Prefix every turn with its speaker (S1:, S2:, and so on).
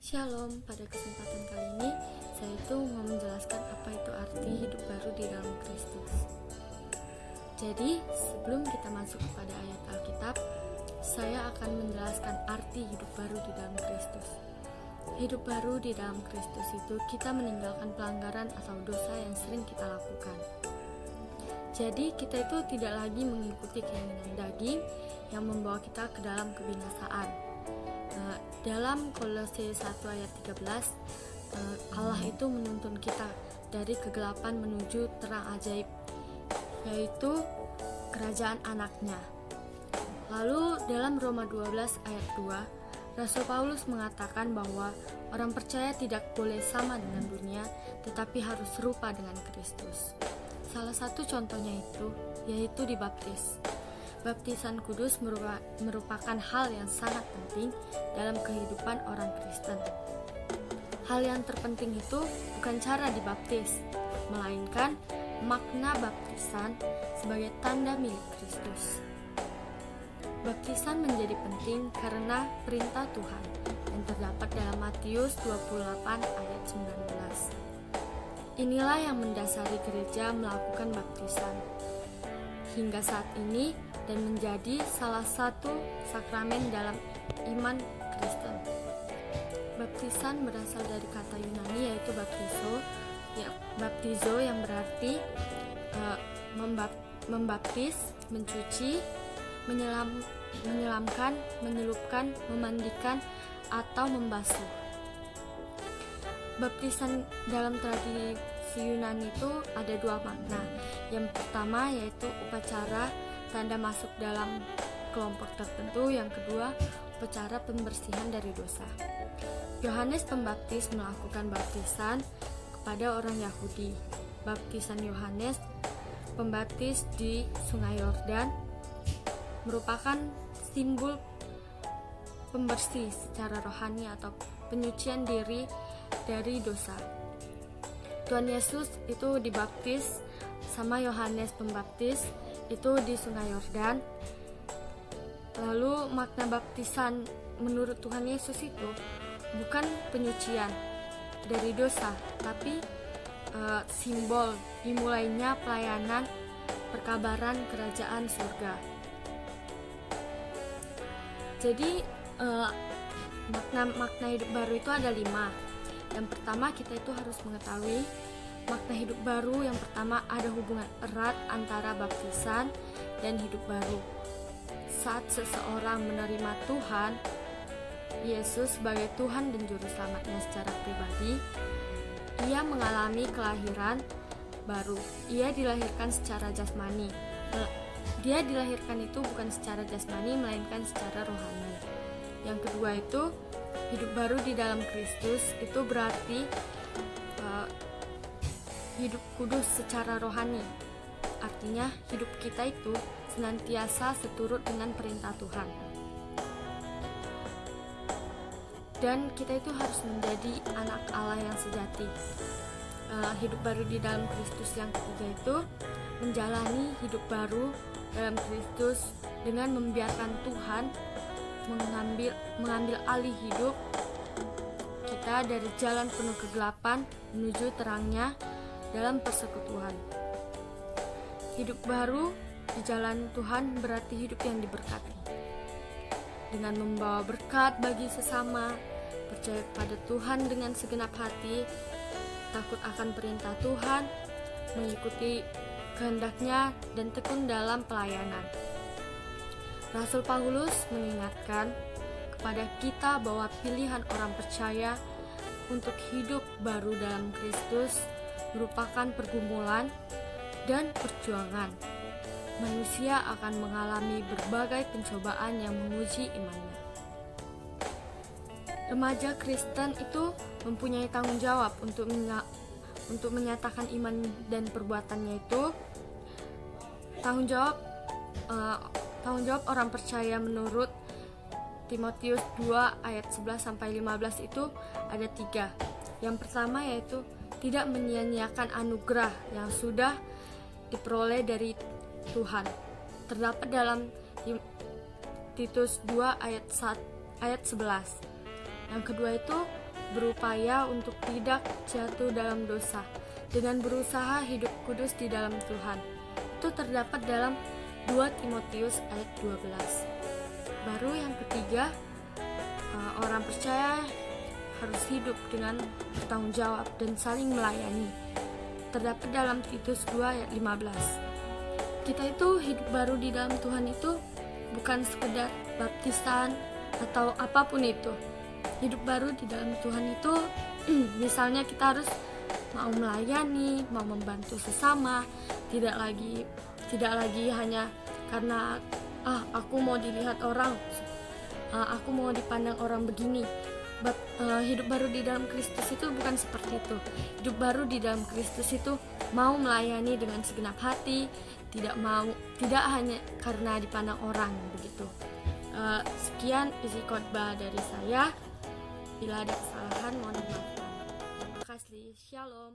S1: Shalom, pada kesempatan kali ini saya itu mau menjelaskan apa itu arti hidup baru di dalam Kristus. Jadi, sebelum kita masuk kepada ayat Alkitab, saya akan menjelaskan arti hidup baru di dalam Kristus. Hidup baru di dalam Kristus itu kita meninggalkan pelanggaran atau dosa yang sering kita lakukan. Jadi, kita itu tidak lagi mengikuti keinginan daging yang membawa kita ke dalam kebinasaan. Dalam Kolose 1 ayat 13, Allah itu menuntun kita dari kegelapan menuju terang ajaib, yaitu kerajaan anaknya. Lalu dalam Roma 12 ayat 2, Rasul Paulus mengatakan bahwa orang percaya tidak boleh sama dengan dunia, tetapi harus serupa dengan Kristus. Salah satu contohnya itu yaitu dibaptis. Baptisan kudus merupakan hal yang sangat penting dalam kehidupan orang Kristen. Hal yang terpenting itu bukan cara dibaptis, melainkan makna baptisan sebagai tanda milik Kristus. Baptisan menjadi penting karena perintah Tuhan yang terdapat dalam Matius 28 ayat 19. Inilah yang mendasari gereja melakukan baptisan hingga saat ini dan menjadi salah satu sakramen dalam iman Kristen. Baptisan berasal dari kata Yunani yaitu baptizo yang berarti membaptis, mencuci, menyelamkan, menyelupkan, memandikan, atau membasuh. Baptisan dalam tradisi Yunani itu ada dua makna. Yang pertama yaitu upacara tanda masuk dalam kelompok tertentu, yang kedua upacara pembersihan dari dosa. Yohanes Pembaptis melakukan baptisan kepada orang Yahudi. Baptisan Yohanes Pembaptis di Sungai Yordan merupakan simbol pembersih secara rohani atau penyucian diri dari dosa. Tuhan Yesus itu dibaptis sama Yohanes Pembaptis itu di Sungai Yordan. Lalu makna baptisan menurut Tuhan Yesus itu bukan penyucian dari dosa, tapi simbol dimulainya pelayanan perkabaran kerajaan surga. Jadi makna hidup baru itu ada 5. Yang pertama, kita itu harus mengetahui makna hidup baru. Yang pertama, ada hubungan erat antara baptisan dan hidup baru. Saat seseorang menerima Tuhan Yesus sebagai Tuhan dan Juru Selamatnya secara pribadi, ia mengalami kelahiran baru. Ia dilahirkan secara jasmani. Dia dilahirkan itu bukan secara jasmani, melainkan secara rohani. Yang kedua itu, hidup baru di dalam Kristus itu berarti hidup kudus secara rohani. Artinya hidup kita itu senantiasa seturut dengan perintah Tuhan. Dan kita itu harus menjadi anak Allah yang sejati. Hidup baru di dalam Kristus yang ketiga itu menjalani hidup baru dalam Kristus dengan membiarkan Tuhan mengambil alih hidup kita dari jalan penuh kegelapan menuju terangnya dalam persekutuan. Hidup baru di jalan Tuhan berarti hidup yang diberkati, dengan membawa berkat bagi sesama, percaya kepada Tuhan dengan segenap hati, takut akan perintah Tuhan, mengikuti kehendaknya, dan tekun dalam pelayanan. Rasul Paulus mengingatkan kepada kita bahwa pilihan orang percaya untuk hidup baru dalam Kristus merupakan pergumulan dan perjuangan. Manusia akan mengalami berbagai pencobaan yang menguji imannya. Remaja Kristen itu mempunyai tanggung jawab untuk menyatakan iman dan perbuatannya itu. Tanggung jawab orang percaya menurut Timotius 2 ayat 11-15 itu ada 3. Yang pertama yaitu tidak menyia-nyiakan anugerah yang sudah diperoleh dari Tuhan. Terdapat dalam Titus 2 ayat 11. Yang kedua itu berupaya untuk tidak jatuh dalam dosa dengan berusaha hidup kudus di dalam Tuhan. Itu terdapat dalam 2 Timotius ayat 12. Baru yang ketiga, orang percaya harus hidup dengan bertanggung jawab dan saling melayani. Terdapat dalam Titus 2 ayat 15. Kita itu hidup baru di dalam Tuhan itu bukan sekedar baptisan atau apapun itu. Hidup baru di dalam Tuhan itu misalnya kita harus mau melayani, mau membantu sesama, tidak lagi hanya karena aku mau dilihat orang, aku mau dipandang orang begini. Hidup baru di dalam Kristus itu bukan seperti itu. Hidup baru di dalam Kristus itu mau melayani dengan segenap hati, tidak hanya karena dipandang orang begitu. Sekian isi khotbah dari saya. Bila ada kesalahan mohon dimaafkan. Terima kasih. Shalom.